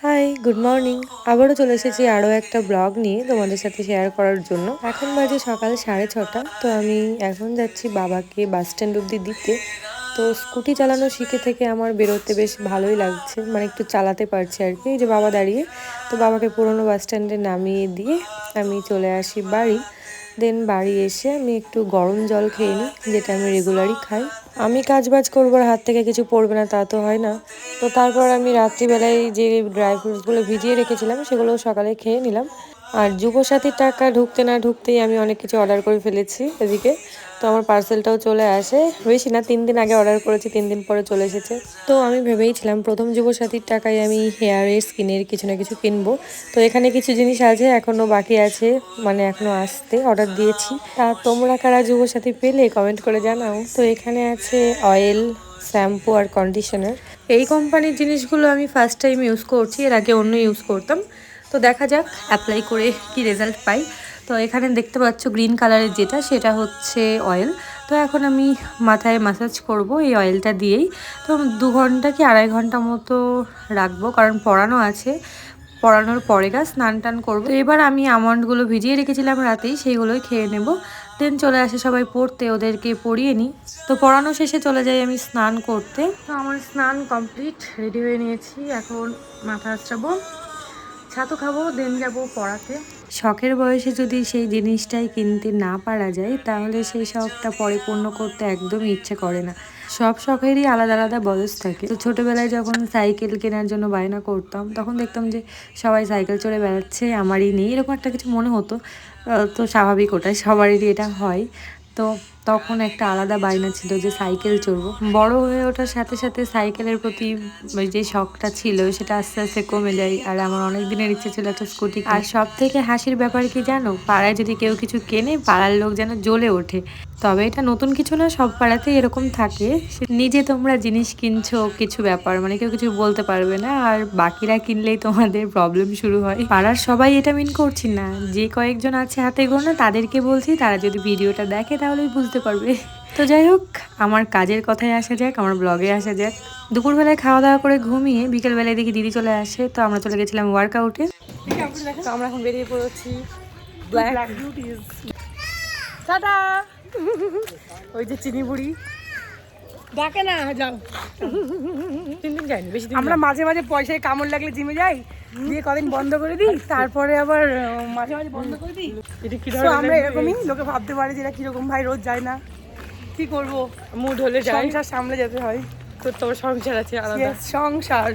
High, good morning. আবারও চলে এসেছি আরও একটা ব্লগ নিয়ে তোমাদের সাথে শেয়ার করার জন্য। এখন বাজে সকাল 6:30। তো আমি এখন যাচ্ছি বাবাকে বাস স্ট্যান্ড অব্দি দিতে। তো স্কুটি চালানো শিখে থেকে আমার বেরোতে বেশ ভালোই লাগছে, মানে একটু চালাতে পারছি আর কি। এই যে বাবা দাঁড়িয়ে, তো বাবাকে পুরোনো বাস স্ট্যান্ডে নামিয়ে দিয়ে আমি চলে আসি বাড়ি। দেন বাড়ি এসে আমি একটু গরম জল খেয়ে নিই, যেটা আমি রেগুলারই খাই। আমি কাজ বাজ করবো, হাত থেকে কিছু পড়বে না তা তো হয় না। তো তারপর আমি রাত্রিবেলায় যে ড্রাই ফ্রুটসগুলো ভিজিয়ে রেখেছিলাম সেগুলো সকালে খেয়ে নিলাম। আর যুবসাথীর টাকা ঢুকতে না ঢুকতেই আমি অনেক কিছু অর্ডার করে ফেলেছি এদিকে। তো আমার পার্সেলটাও চলে আসে, বেশি না 3 দিন আগে অর্ডার করেছি, 3 দিন পরে চলে এসেছে। তো আমি ভেবেইছিলাম প্রথম যুবসাথীর টাকায় আমি হেয়ারের স্কিনের কিছু না কিছু কিনবো। তো এখানে কিছু জিনিস আছে এখনও বাকি আছে, মানে এখনও আসতে, অর্ডার দিয়েছি। তা তোমরা কারা যুবসাথী পেলে কমেন্ট করে জানাও। তো এখানে আছে অয়েল, শ্যাম্পু আর কন্ডিশনার। এই কোম্পানির জিনিসগুলো আমি ফার্স্ট টাইম ইউজ করছি, এর আগে অন্য ইউজ করতাম। তো দেখা যাক অ্যাপ্লাই করে কি রেজাল্ট পাই। তো এখানে দেখতে পাচ্ছ গ্রিন কালারের যেটা, সেটা হচ্ছে অয়েল। তো এখন আমি মাথায় ম্যাসাজ করব এই অয়েলটা দিয়েই। তো 2 ঘন্টা কি 2.5 ঘন্টা মতো রাখবো, কারণ পরানো আছে। পরানোর পরে স্নান টান করবো। তো এবার আমি আমন্ডগুলো ভিজিয়ে রেখেছিলাম রাতেই, সেইগুলোই খেয়ে নেব। দেন চলে আসে সবাই পড়তে, ওদেরকে পড়িয়ে নিই। তো পড়ানো শেষে চলে যাই আমি স্নান করতে। তো আমার স্নান কমপ্লিট, রেডি হয়ে নিয়েছি। এখন মাথা আঁচড়াবো, ছাতু খাবো, দেন যাবো পড়াতে। শখের বয়সে যদি সেই জিনিসটাই কিনতে না পারা যায়, তাহলে সেই শখটা পরে পূর্ণ করতে একদমই ইচ্ছে করে না। সব শখেরই আলাদা আলাদা বয়স থাকে। তো ছোটোবেলায় যখন সাইকেল কেনার জন্য বায়না করতাম, তখন দেখতাম যে সবাই সাইকেল চড়ে বেড়াচ্ছে, আমারই নেই, এরকম একটা কিছু মনে হতো। তো স্বাভাবিক, ওটাই সবারই এটা হয়। তো তখন একটা আলাদা বায়না ছিল যে সাইকেল চড়বো। বড় হয়ে ওঠার সাথে সাথে সাইকেলের প্রতি যে শখটা ছিল সেটা আস্তে আস্তে কমে যায়। আর আমার অনেক দিনের ইচ্ছে ছিল একটা স্কুটি। আর সব থেকে হাসির ব্যাপার কি জানো, পাড়ায় যদি কেউ কিছু কেনে, পাড়ার লোক যেন জ্বলে ওঠে। তবে এটা নতুন কিছু না, সব পাড়াতেই এরকম থাকে। নিজে তোমরা জিনিস কিনছো কিছু ব্যাপার, মানে কেউ কিছু বলতে পারবে না, আর বাকিরা কিনলেই তোমাদের প্রবলেম শুরু হয়। পাড়ার সবাই এটা মিন করছি না, যে কয়েকজন আছে হাতে গোনা তাদেরকে বলছি, তারা যদি ভিডিওটা দেখে তাহলেই বুঝতে পারবে। তো যাই হোক, আমার কাজের কথায় আসা যাক, আমার ব্লগে আসা যাক। দুপুরবেলায় খাওয়া দাওয়া করে ঘুমিয়ে বিকেলবেলায় দেখি দিদি চলে আসে। তো আমরা চলে গেছিলাম ওয়ার্কআউটে। তো আমরা এখন বেরিয়ে পড়েছি ব্ল্যাক বিউটিজ। টাটা। ওই যে চিনি বুড়ি ডাকে না, যাও। 3 দিন যাইনি, বেশি দিন আমরা মাঝে মাঝে পয়সায় কামড় লাগলে জিমে যাই, দিয়ে কদিন বন্ধ করে দিই, তারপরে আবার মাঝে মাঝে বন্ধ করে দিই। এটা কি তো আমরা এরকমই, লোকে ভাবতে পারে যে এরা কিরকম ভাই, রোজ যায় না, কি করবো, মুড হলে যাই। সংসার সামলে যেতে হয়। তো তোর সংসার আছে আলাদা। Yes, সংসার।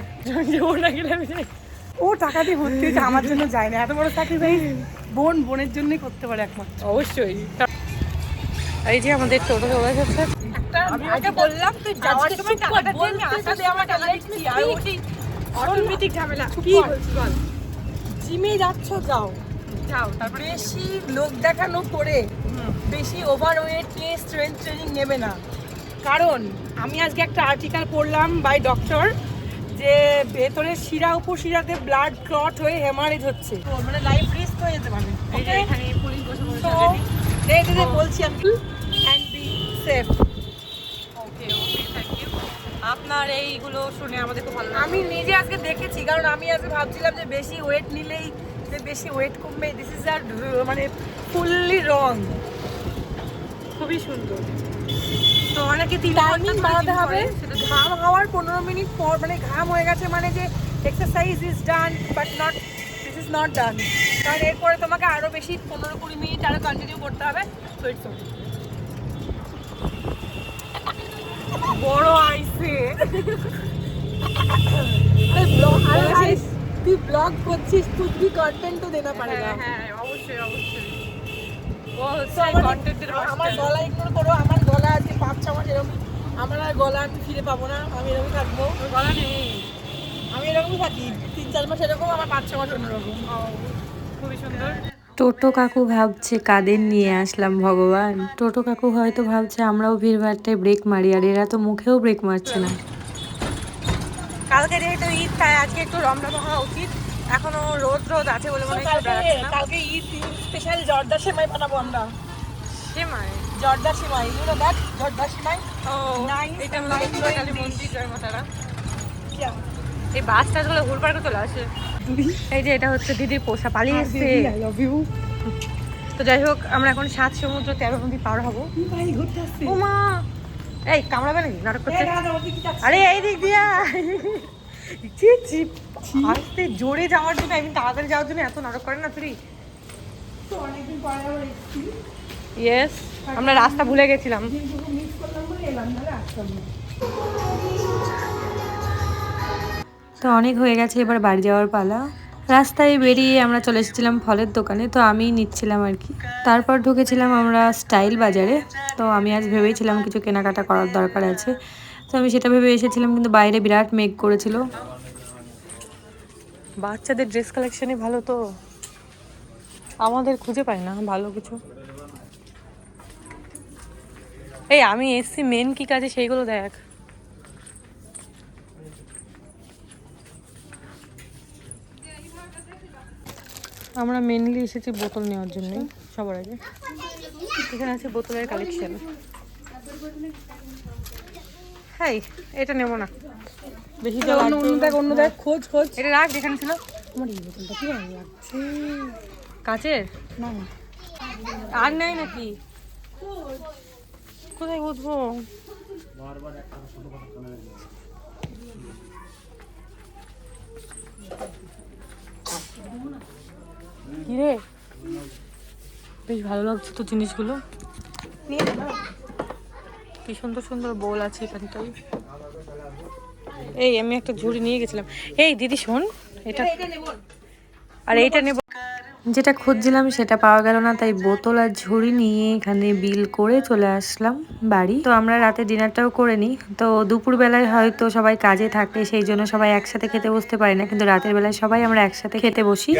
ও না গেলে আমি যাই। ও টাকা দিয়ে ভর্তি হয়েছে, আমার জন্য যায় না। এত বড় স্যাক্রিফাইস বোনের জন্যই করতে পারে একমাত্র। অবশ্যই। এই যে আমাদের টোটো চলে এসেছে। আমি ওকে বললাম তুই যাওয়ার সময় টাকাটা দিয়ে আমি আশা দিয়ে আমার টাকা দিচ্ছি, আর ও সেই অটোমেটিক ঝামেলা। কি বলছিস বল? জিমে যাচ্ছ, যাও যাও, তারপরে বেশি লোক দেখানো করে বেশি ওভারওয়েট নিয়ে স্ট্রেংথ ট্রেনিং নেবে না। কারণ আমি আজকে একটা আর্টিকেল পড়লাম বাই ডক্টর, যে ভেতরে শিরা উপশিরাতে ব্লাড ক্লট হয়ে হেমারেজ হচ্ছে, তো মানে লাইফ রিস্ক হয়ে যেতে পারে। এই যে এখানে পুলিশ বসে বসে তো এই যে বলছি আমি, and be safe. Okay okay, thank you. আপনার এইগুলো শুনে আমাদের খুব ভালো লাগলো। আমি নিজে আজকে দেখেছি, কারণ আমি আজকে ভাবছিলাম যে বেশি ওয়েট নিলেই যে বেশি ওয়েট কমবে। দিস ইজ আর মানে ফুললি রং। খুবই সুন্দর। তো অনেকে টাইমিং বাড়াতে হবে, ঘাম হওয়ার 15 মিনিট পর, মানে ঘাম হয়ে গেছে মানে যে exercise is done, but not, this is not done. কারণ এরপরে তোমাকে আরও বেশি 15-20 মিনিট আরও কন্টিনিউ করতে হবে। So it's okay. বড় আইসে তুই ব্লগ করছিস, তুই কি কন্টেন্ট তো দেনা পারেগা। হ্যাঁ অবশ্যই অবশ্যই। ও তো আমার গলা ইগনোর করো, আমার গলা আজকে 5-6 মাস এরকম, আমার আর গলা আমি ফিরে পাবো না, আমি এরকমই থাকবো। গলা নেই, আমি এরকমই থাকি 3-4 মাস এরকম, আমার 5-6 মাস অন্যরকম। খুবই সুন্দর। টোটো কাকু ভাবছে কাদের নিয়ে আসলাম ভগবান। টোটো কাকু হয়তো ভাবছে আমরাও ভিড়ভাড়টায় ব্রেক মারি, আর এরা তো মুখেও ব্রেক মারছে না। কালকে যেহেতু ঈদ, তাই আজকে একটু রমরমা হওয়া উচিত। এখনো রোদ আছে বলে মনে হয় কালকে ঈদ স্পেশাল জর্দা সেমাই বানাবো আমরা। সেমাই, জর্দা সেমাই, ইউ নো দ্যাট জর্দা সেমাই। ও Nice, এটা light মন্দির weight মন্দির জয় মাতারা। क्या এই বাসটা চলে হুল পার্কে চলে আসে। এই যে এটা হচ্ছে দিদির পোষা পালিয়ে এসছে। I love you. তো যাই হোক আমরা এখন 7 সমুদ্র 13 নদী পার হবো। ভাই ঘুরতে আসছি। ও মা, এই কামড়াবে নাকি নাটক করছে? দাদা ওদিকে কি যাচ্ছে? আরে এই দিক দিয়া ছি ছি, আস্তে জোরে যাওয়ার জন্য একদিন তাড়াতাড়ি যাওয়ার জন্য এত নাটক করে না তুই। তো অনেকদিন পরে আবার এসেছি। ইয়েস, আমরা রাস্তা ভুলে গেছিলাম। কিন্তু মিস করলাম বলে এলাম, না আসতাম না। তো অনেক হয়ে গেছে, এবার বাড়ি যাওয়ার পালা। রাস্তায় বেরিয়ে আমরা চলে এসেছিলাম ফলের দোকানে, তো আমি নিচ্ছিলাম আর কি। তারপর ঢুকেছিলাম আমরা স্টাইল বাজারে। তো আমি আজ ভেবেছিলাম কিছু কেনাকাটা করার দরকার আছে, তো আমি সেটা ভেবে এসেছিলাম, কিন্তু বাইরে বিরাট মেঘ করেছিল। বাচ্চাদের ড্রেস কালেকশনই ভালো, তো আমাদের খুঁজে পাই না ভালো কিছু। এই আমি এসছি মেন কি কাজে সেইগুলো দেখ। আমরা মেনলি এসেছি বোতল নেওয়ার জন্য সবার আগে। এখানে আছে বোতলের কালেকশন। হ্যাঁ, এটা নেবো না, বেশি তো অন্য অন্য দেখ, অন্য দেখ, খোঁজ খোঁজ। এটা রাখ যেখানে ছিল। আমার এই বোতলটা কি ভালো লাগছে। কাচের না না, আর নাই নাকি? কোথায় বুঝবো? কিরে, বেশ ভালো লাগছে তো জিনিসগুলো। নিয়ে নে না। কি সুন্দর সুন্দর বোল আছে এখানটায়। এই আমি একটা ঝুড়ি নিয়ে গেছিলাম। এই দিদি শোন, এটা আর এইটা নেব। যেটা খুঁজছিলাম সেটা পাওয়া গেল না, তাই বোতল আর ঝুড়ি নিয়ে এখানে বিল করে চলে আসলাম বাড়ি। তো আমরা রাতে ডিনারটাও করে নিই। তো দুপুরবেলায় হয়তো সবাই কাজে থাকে, সেই জন্য সবাই একসাথে খেতে বসতে পারি না, কিন্তু রাতের বেলায় সবাই আমরা একসাথে খেতে বসি।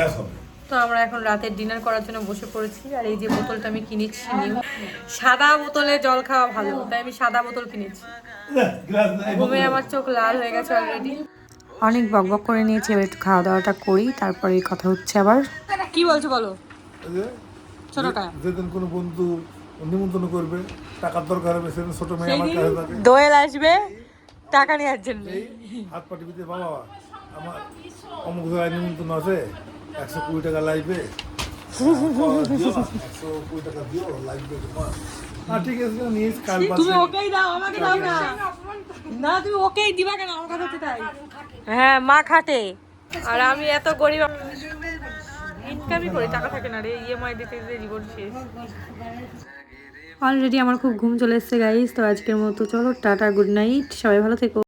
তো আমরা এখন রাতের ডিনার করার জন্য বসে পড়েছি। আর এই যে বোতলটা আমি কিনেছি নিউ, সাদা বোতলে জল খাওয়া ভালো, তাই আমি সাদা বোতল কিনেছি। ঘুমে আমার চোখ লাল হয়ে গেছে অলরেডি। অনেক বকবক করে নিয়েছি, এবার একটু খাওয়া দাওয়াটা করি, তারপরে কথা হচ্ছে আবার। কি বলছো বলো ছোটটা? যেদিন কোনো বন্ধু নিমন্ত্রণ করবে, টাকার দরকার হবে, সেদিন ছোট মেয়ে আমার কাছে থাকে, দোয়েল আসবে টাকা নেওয়ার জন্য। হাত পাটি পিতে, বাবা আমার অমুক জায়গায় নিমন্ত্রণ আছে, 120 টাকা লাগবে, 120 টাকা দিও লাগবে তোমার। ঠিক আছে নিস, কাল তুমি পাশে ওকেই দাও, আমাকে দাও না। না তুমি ওকেই দিবা কেন? আমার কথা হচ্ছে তাই। হ্যাঁ মা খাটে, আর আমি এত গরিব, ইনকামই করি, টাকা থাকে না রে, ইএমআই দিতে দিতে জীবন শেষ। অলরেডি আমার খুব ঘুম চলে এসেছে গাইস। তো আজকের মতো চলো টাটা, গুড নাইট, সবাই ভালো থেকো।